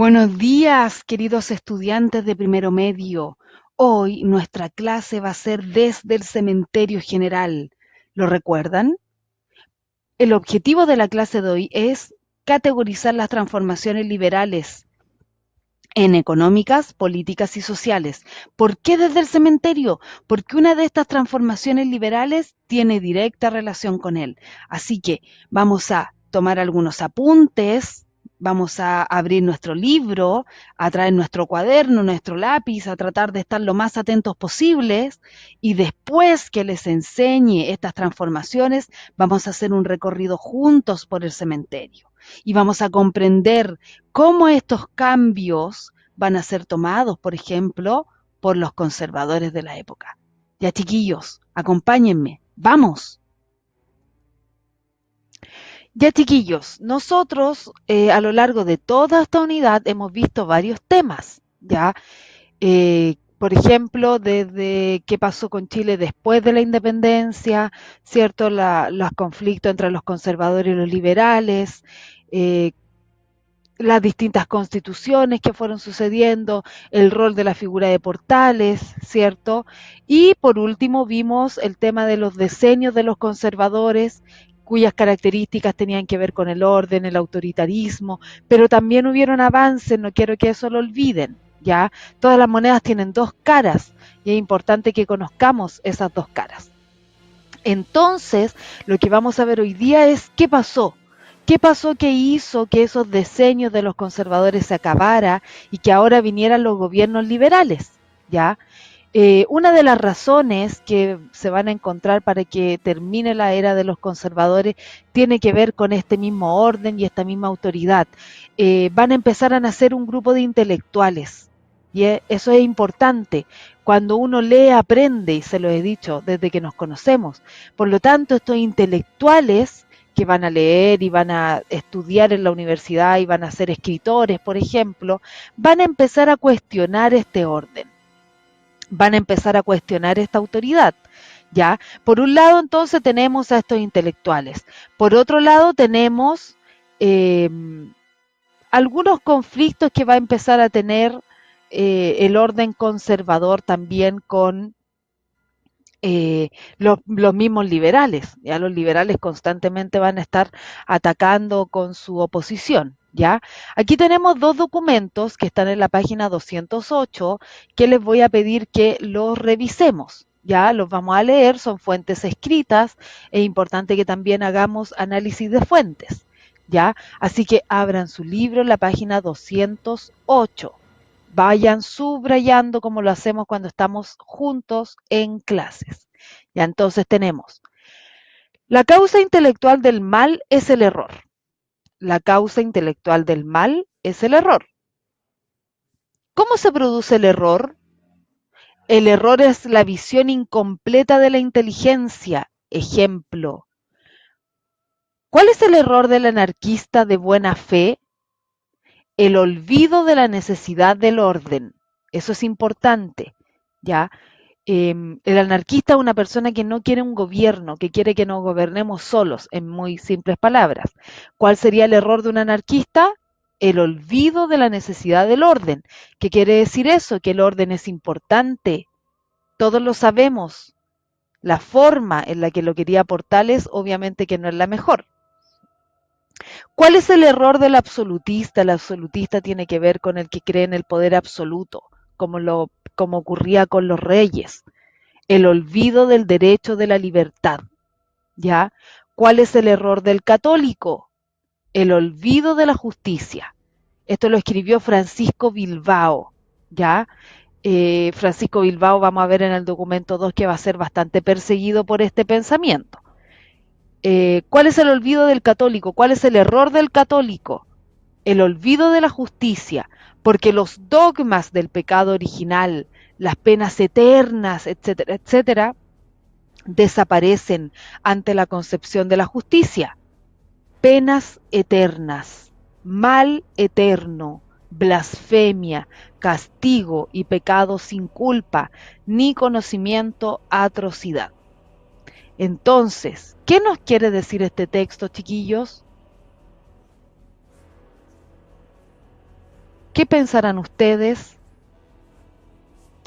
Buenos días, queridos estudiantes de primero medio. Hoy nuestra clase va a ser desde el cementerio general. ¿Lo recuerdan? El objetivo de la clase de hoy es categorizar las transformaciones liberales en económicas, políticas y sociales. ¿Por qué desde el cementerio? Porque una de estas transformaciones liberales tiene directa relación con él. Así que vamos a tomar algunos apuntes, vamos a abrir nuestro libro, a traer nuestro cuaderno, nuestro lápiz, a tratar de estar lo más atentos posibles y después que les enseñe estas transformaciones, vamos a hacer un recorrido juntos por el cementerio y vamos a comprender cómo estos cambios van a ser tomados, por ejemplo, por los conservadores de la época. Ya, chiquillos, acompáñenme, vamos. Ya, chiquillos, nosotros a lo largo de toda esta unidad hemos visto varios temas, ¿ya? Por ejemplo, desde qué pasó con Chile después de la independencia, ¿cierto? Los conflictos entre los conservadores y los liberales, eh, las distintas constituciones que fueron sucediendo, el rol de la figura de Portales, ¿cierto? Y por último vimos el tema de los diseños de los conservadores, cuyas características tenían que ver con el orden, el autoritarismo, pero también hubieron avances, no quiero que eso lo olviden, ¿ya? Todas las monedas tienen dos caras y es importante que conozcamos esas dos caras. Entonces, lo que vamos a ver hoy día es qué pasó. ¿Qué pasó que hizo que esos diseños de los conservadores se acabara y que ahora vinieran los gobiernos liberales? ¿Ya? Una de las razones que se van a encontrar para que termine la era de los conservadores tiene que ver con este mismo orden y esta misma autoridad. Van a empezar a nacer un grupo de intelectuales y eso es importante. Cuando uno lee, aprende, y se lo he dicho desde que nos conocemos. Por lo tanto, estos intelectuales que van a leer y van a estudiar en la universidad y van a ser escritores, por ejemplo, van a empezar a cuestionar este orden, van a empezar a cuestionar esta autoridad. ¿Ya? Por un lado, entonces, tenemos a estos intelectuales. Por otro lado, tenemos eh, algunos conflictos que va a empezar a tener el orden conservador también con los mismos liberales. Ya los liberales constantemente van a estar atacando con su oposición. ¿Ya? Aquí tenemos dos documentos que están en la página 208 que les voy a pedir que los revisemos. Ya los vamos a leer, son fuentes escritas, es importante que también hagamos análisis de fuentes. ¿Ya? Así que abran su libro en la página 208. Vayan subrayando como lo hacemos cuando estamos juntos en clases. Ya entonces tenemos, la causa intelectual del mal es el error. La causa intelectual del mal es el error. ¿Cómo se produce el error? El error es la visión incompleta de la inteligencia. Ejemplo, ¿cuál es el error del anarquista de buena fe? El olvido de la necesidad del orden. Eso es importante, ¿ya? El anarquista es una persona que no quiere un gobierno, que quiere que nos gobernemos solos, en muy simples palabras. ¿Cuál sería el error de un anarquista? El olvido de la necesidad del orden. ¿Qué quiere decir eso? Que el orden es importante. Todos lo sabemos. La forma en la que lo quería Portales, obviamente que no es la mejor. ¿Cuál es el error del absolutista? El absolutista tiene que ver con el que cree en el poder absoluto, como ocurría con los reyes. El olvido del derecho de la libertad, ¿ya? ¿Cuál es el error del católico? El olvido de la justicia. Esto lo escribió Francisco Bilbao, ¿ya? Francisco Bilbao, vamos a ver en el documento 2 que va a ser bastante perseguido por este pensamiento. ¿Cuál es el olvido del católico? ¿Cuál es el error del católico? El olvido de la justicia, porque los dogmas del pecado original, las penas eternas, etcétera, etcétera, desaparecen ante la concepción de la justicia. Penas eternas, mal eterno, blasfemia, castigo y pecado sin culpa, ni conocimiento, atrocidad. Entonces, ¿qué nos quiere decir este texto, chiquillos? ¿Qué pensarán ustedes?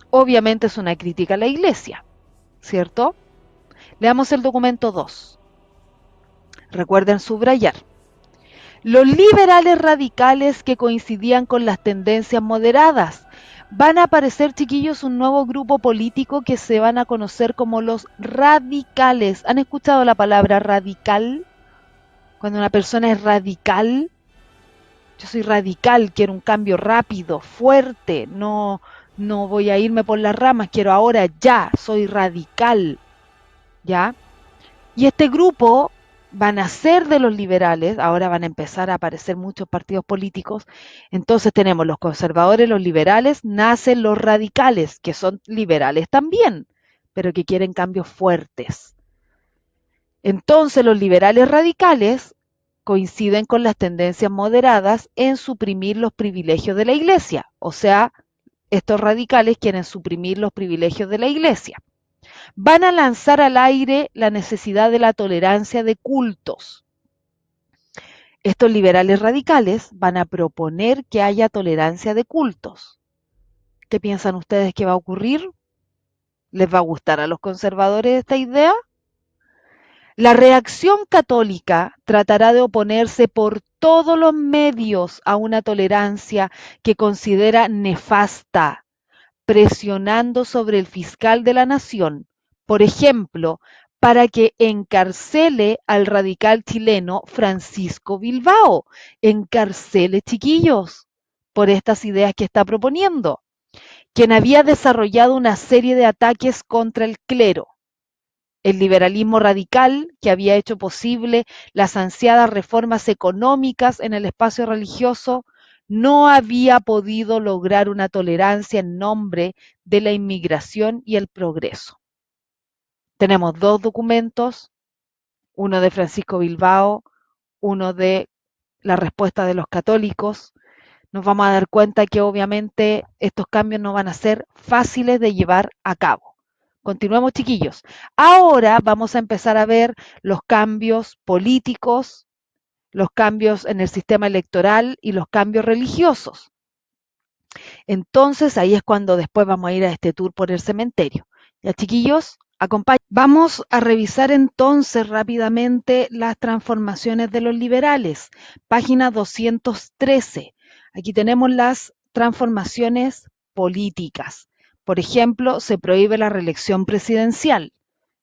Obviamente es una crítica a la Iglesia, ¿cierto? Leamos el documento 2. Recuerden subrayar. Los liberales radicales que coincidían con las tendencias moderadas. Van a aparecer, chiquillos, un nuevo grupo político que se van a conocer como los radicales. ¿Han escuchado la palabra radical? Cuando una persona es radical, yo soy radical, quiero un cambio rápido, fuerte, no voy a irme por las ramas, quiero ahora ya, soy radical, ¿ya? Y este grupo van a ser de los liberales, ahora van a empezar a aparecer muchos partidos políticos, entonces tenemos los conservadores, los liberales, nacen los radicales, que son liberales también, pero que quieren cambios fuertes. Entonces los liberales radicales coinciden con las tendencias moderadas en suprimir los privilegios de la Iglesia, o sea, estos radicales quieren suprimir los privilegios de la Iglesia. Van a lanzar al aire la necesidad de la tolerancia de cultos. Estos liberales radicales van a proponer que haya tolerancia de cultos. ¿Qué piensan ustedes que va a ocurrir? ¿Les va a gustar a los conservadores esta idea? La reacción católica tratará de oponerse por todos los medios a una tolerancia que considera nefasta, presionando sobre el fiscal de la nación, por ejemplo, para que encarcele al radical chileno Francisco Bilbao. Encarcele, chiquillos, por estas ideas que está proponiendo, quien había desarrollado una serie de ataques contra el clero. El liberalismo radical, que había hecho posible las ansiadas reformas económicas en el espacio religioso, no había podido lograr una tolerancia en nombre de la inmigración y el progreso. Tenemos dos documentos, uno de Francisco Bilbao, uno de la respuesta de los católicos. Nos vamos a dar cuenta que obviamente estos cambios no van a ser fáciles de llevar a cabo. Continuemos, chiquillos. Ahora vamos a empezar a ver los cambios políticos, los cambios en el sistema electoral y los cambios religiosos. Entonces, ahí es cuando después vamos a ir a este tour por el cementerio. Ya, chiquillos, acompañen. Vamos a revisar entonces rápidamente las transformaciones de los liberales. Página 213. Aquí tenemos las transformaciones políticas. Por ejemplo, se prohíbe la reelección presidencial.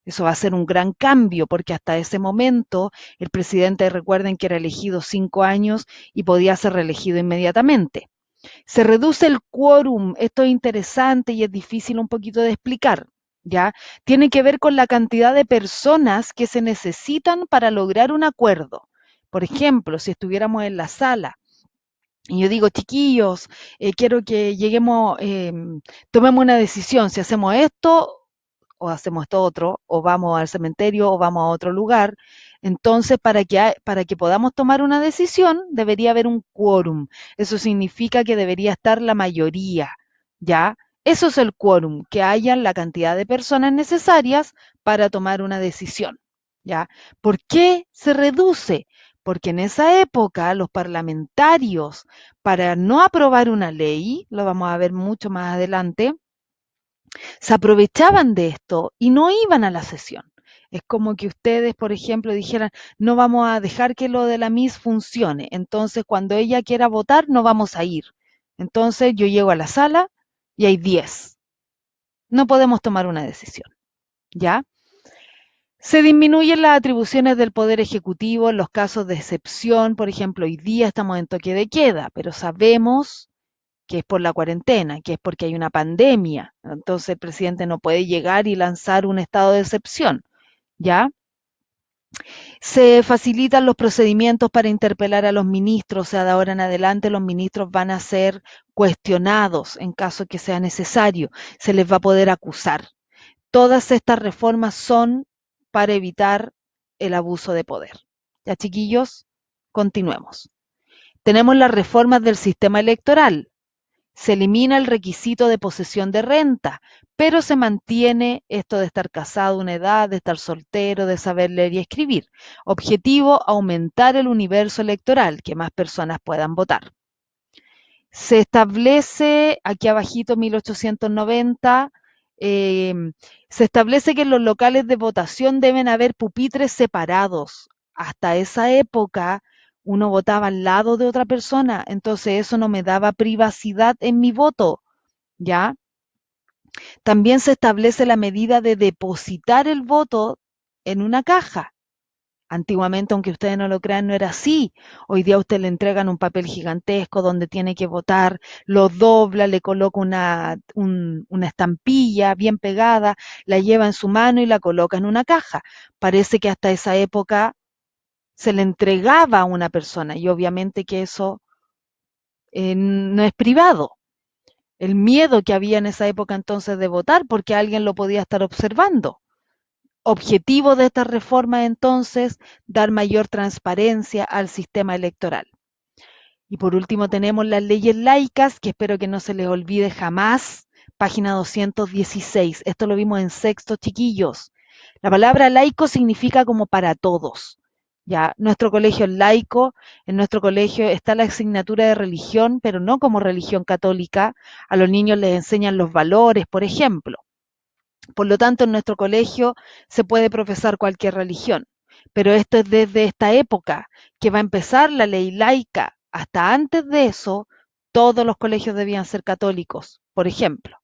Eso va a ser un gran cambio porque hasta ese momento el presidente, recuerden que era elegido 5 años y podía ser reelegido inmediatamente. Se reduce el quórum, esto es interesante y es difícil un poquito de explicar, ¿ya? Tiene que ver con la cantidad de personas que se necesitan para lograr un acuerdo. Por ejemplo, si estuviéramos en la sala y yo digo, chiquillos, quiero que lleguemos, tomemos una decisión, si hacemos esto o hacemos esto otro, o vamos al cementerio o vamos a otro lugar. Entonces, para que podamos tomar una decisión, debería haber un quórum. Eso significa que debería estar la mayoría, ¿ya? Eso es el quórum, que hayan la cantidad de personas necesarias para tomar una decisión, ¿ya? ¿Por qué se reduce? Porque en esa época los parlamentarios, para no aprobar una ley, lo vamos a ver mucho más adelante, se aprovechaban de esto y no iban a la sesión. Es como que ustedes, por ejemplo, dijeran, no vamos a dejar que lo de la Miss funcione. Entonces, cuando ella quiera votar, no vamos a ir. Entonces, yo llego a la sala y hay 10. No podemos tomar una decisión. ¿Ya? Se disminuyen las atribuciones del Poder Ejecutivo en los casos de excepción. Por ejemplo, hoy día estamos en toque de queda, pero sabemos que es por la cuarentena, que es porque hay una pandemia. Entonces el presidente no puede llegar y lanzar un estado de excepción, ¿ya? Se facilitan los procedimientos para interpelar a los ministros, o sea, de ahora en adelante los ministros van a ser cuestionados en caso que sea necesario, se les va a poder acusar. Todas estas reformas son para evitar el abuso de poder. Ya, chiquillos, continuemos. Tenemos las reformas del sistema electoral. Se elimina el requisito de posesión de renta, pero se mantiene esto de estar casado una edad, de estar soltero, de saber leer y escribir. Objetivo, aumentar el universo electoral, que más personas puedan votar. Se establece, aquí abajito 1890, eh, se establece que en los locales de votación deben haber pupitres separados. Hasta esa época uno votaba al lado de otra persona, entonces eso no me daba privacidad en mi voto, ¿ya? También se establece la medida de depositar el voto en una caja. Antiguamente, aunque ustedes no lo crean, no era así. Hoy día a usted le entregan un papel gigantesco donde tiene que votar, lo dobla, le coloca una estampilla bien pegada, la lleva en su mano y la coloca en una caja. Parece que hasta esa época se le entregaba a una persona y obviamente que eso no es privado. El miedo que había en esa época entonces de votar porque alguien lo podía estar observando. Objetivo de esta reforma entonces, dar mayor transparencia al sistema electoral. Y por último tenemos las leyes laicas, que espero que no se les olvide jamás, página 216. Esto lo vimos en sexto, chiquillos. La palabra laico significa como para todos. Ya, nuestro colegio es laico, en nuestro colegio está la asignatura de religión, pero no como religión católica. A los niños les enseñan los valores, por ejemplo. Por lo tanto, en nuestro colegio se puede profesar cualquier religión, pero esto es desde esta época que va a empezar la ley laica. Hasta antes de eso, todos los colegios debían ser católicos, por ejemplo.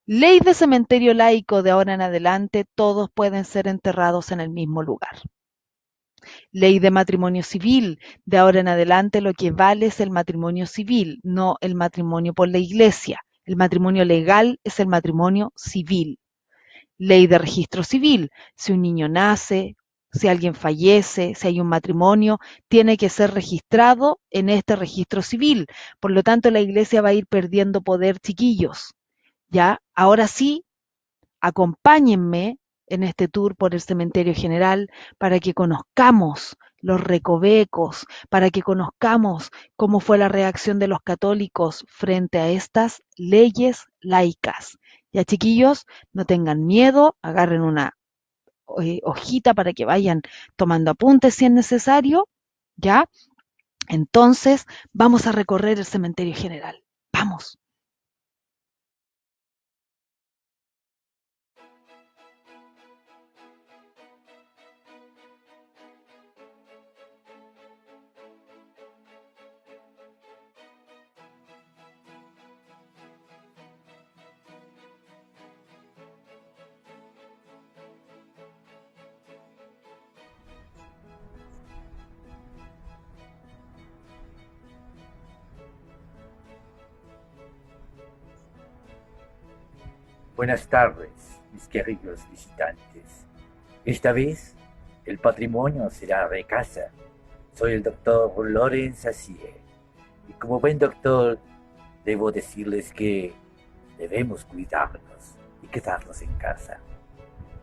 Ley de cementerio laico de ahora en adelante, todos pueden ser enterrados en el mismo lugar. Ley de matrimonio civil, de ahora en adelante lo que vale es el matrimonio civil, no el matrimonio por la iglesia. El matrimonio legal es el matrimonio civil. Ley de registro civil. Si un niño nace, si alguien fallece, si hay un matrimonio, tiene que ser registrado en este registro civil. Por lo tanto, la iglesia va a ir perdiendo poder, chiquillos. ¿Ya? Ahora sí, acompáñenme en este tour por el cementerio general para que conozcamos los recovecos, para que conozcamos cómo fue la reacción de los católicos frente a estas leyes laicas. Ya chiquillos, no tengan miedo, agarren una hojita para que vayan tomando apuntes si es necesario, ¿ya? Entonces, vamos a recorrer el cementerio general. Vamos. Buenas tardes, mis queridos visitantes. Esta vez el patrimonio será de casa. Soy el doctor Lorenz Acier. Y como buen doctor, debo decirles que debemos cuidarnos y quedarnos en casa.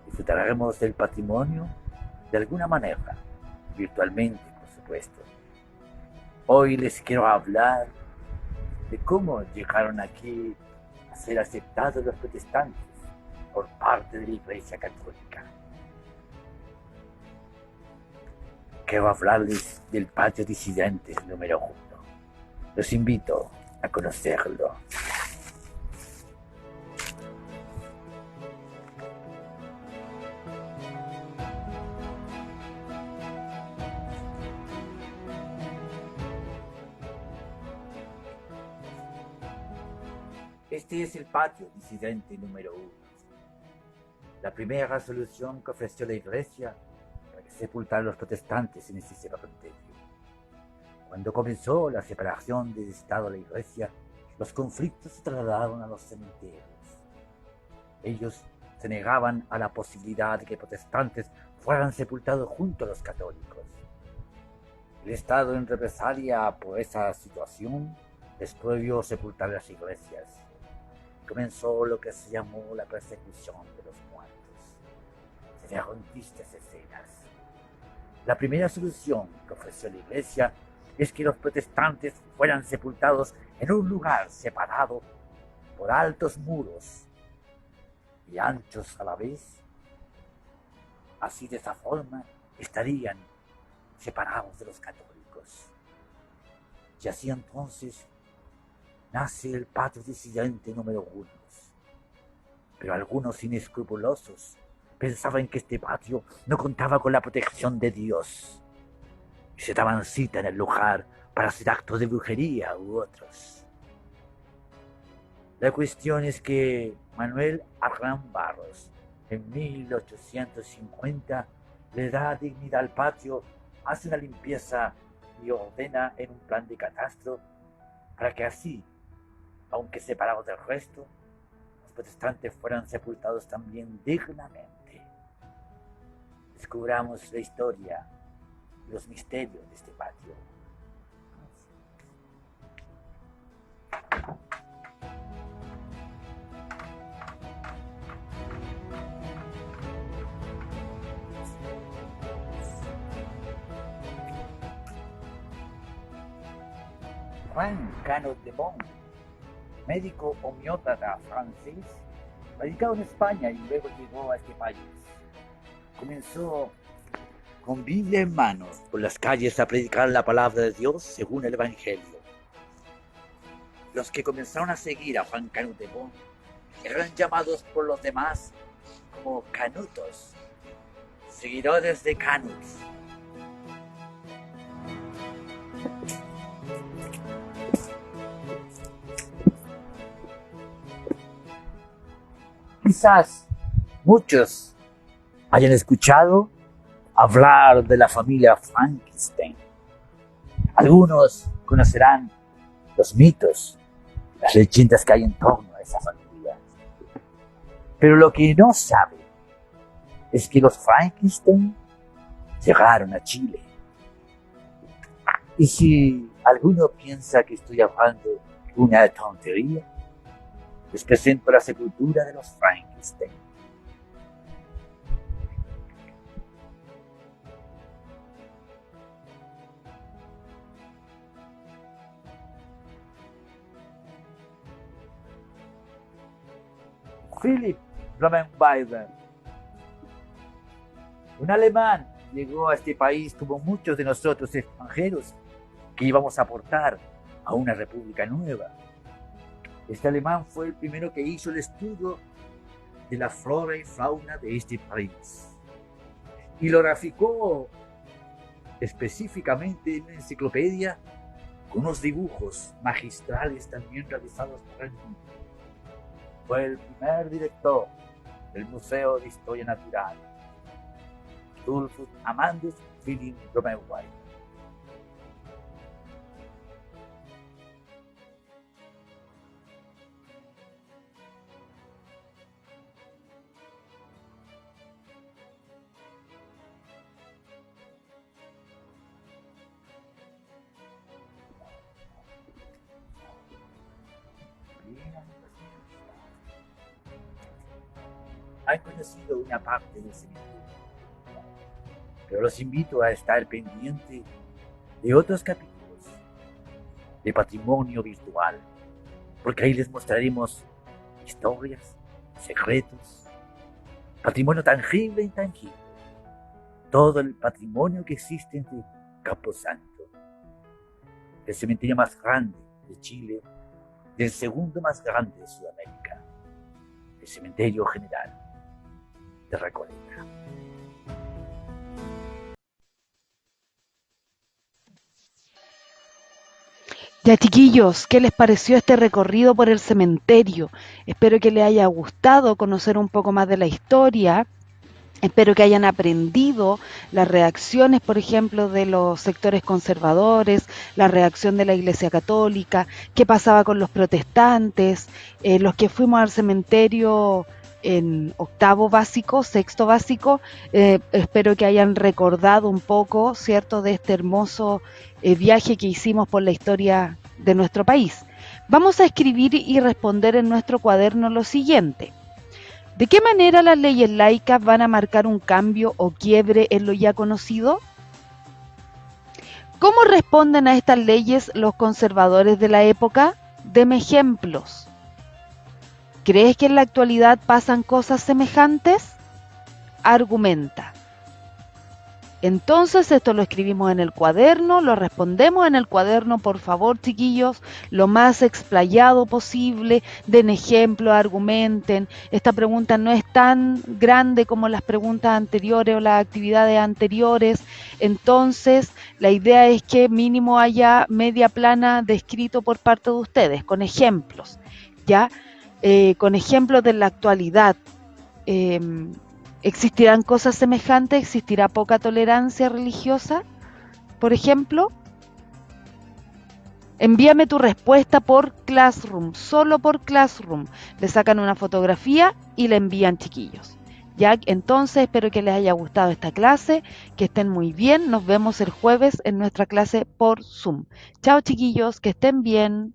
Disfrutaremos del patrimonio de alguna manera, virtualmente, por supuesto. Hoy les quiero hablar de cómo llegaron aquí a ser aceptados los protestantes por parte de la Iglesia Católica. Quiero hablarles del patio disidentes número 1. Los invito a conocerlo. Este es el patio disidente número 1. La primera solución que ofreció la Iglesia para sepultar a los protestantes en este cementerio. Cuando comenzó la separación del Estado de la Iglesia, los conflictos se trasladaron a los cementerios. Ellos se negaban a la posibilidad de que protestantes fueran sepultados junto a los católicos. El Estado, en represalia por esa situación, les prohibió sepultar las iglesias. Comenzó lo que se llamó la persecución de los muertos. Se dieron tristes escenas. La primera solución que ofreció la Iglesia es que los protestantes fueran sepultados en un lugar separado por altos muros y anchos a la vez. Así, de esa forma, estarían separados de los católicos. Y así entonces nace el patio disidente número 1. Pero algunos inescrupulosos pensaban que este patio no contaba con la protección de Dios y se daban cita en el lugar para hacer actos de brujería u otros. La cuestión es que Manuel Arrán Barros, en 1850, le da dignidad al patio, hace una limpieza y ordena en un plan de catastro para que así, aunque separados del resto, los protestantes fueran sepultados también dignamente. Descubramos la historia y los misterios de este patio. Juan Cano de Bon, médico homeópata francés, radicado en España y luego llegó a este país. Comenzó con Biblia en mano por las calles a predicar la palabra de Dios según el Evangelio. Los que comenzaron a seguir a Juan Cano de Bon eran llamados por los demás como canutos, seguidores de Canut. Quizás muchos hayan escuchado hablar de la familia Frankenstein. Algunos conocerán los mitos, las leyendas que hay en torno a esa familia. Pero lo que no sabe es que los Frankenstein llegaron a Chile. Y si alguno piensa que estoy hablando de una tontería, les presento la sepultura de los Frankenstein. Philipp Blumenweiser, un alemán, llegó a este país como muchos de nosotros extranjeros que íbamos a aportar a una república nueva. Este alemán fue el primero que hizo el estudio de la flora y fauna de este país y lo graficó específicamente en una enciclopedia con unos dibujos magistrales también realizados por él. Fue el primer director del Museo de Historia Natural, Adolfus Amandus Philipp Blumenweiser. Han conocido una parte del cementerio, pero los invito a estar pendiente de otros capítulos de Patrimonio Virtual, porque ahí les mostraremos historias, secretos, patrimonio tangible e intangible, todo el patrimonio que existe en Camposanto, el cementerio más grande de Chile y el segundo más grande de Sudamérica, el Cementerio General de Recoleta. Ya, chiquillos, ¿qué les pareció este recorrido por el cementerio? Espero que les haya gustado conocer un poco más de la historia. Espero que hayan aprendido las reacciones, por ejemplo, de los sectores conservadores, la reacción de la Iglesia Católica, qué pasaba con los protestantes, los que fuimos al cementerio en octavo básico, sexto básico, espero que hayan recordado un poco, ¿cierto?, de este hermoso viaje que hicimos por la historia de nuestro país. Vamos a escribir y responder en nuestro cuaderno lo siguiente. ¿De qué manera las leyes laicas van a marcar un cambio o quiebre en lo ya conocido? ¿Cómo responden a estas leyes los conservadores de la época? Deme ejemplos. ¿Crees que en la actualidad pasan cosas semejantes? Argumenta. Entonces esto lo escribimos en el cuaderno, lo respondemos en el cuaderno, por favor, chiquillos, lo más explayado posible, den ejemplos, argumenten. Esta pregunta no es tan grande como las preguntas anteriores o las actividades anteriores. Entonces, la idea es que mínimo haya media plana de escrito por parte de ustedes, con ejemplos, ¿ya? Con ejemplos de la actualidad. Em, ¿Existirán cosas semejantes? ¿Existirá poca tolerancia religiosa, por ejemplo? Envíame tu respuesta por Classroom, solo por Classroom. Le sacan una fotografía y la envían, chiquillos. Ya, entonces espero que les haya gustado esta clase, que estén muy bien. Nos vemos el jueves en nuestra clase por Zoom. Chao, chiquillos, que estén bien.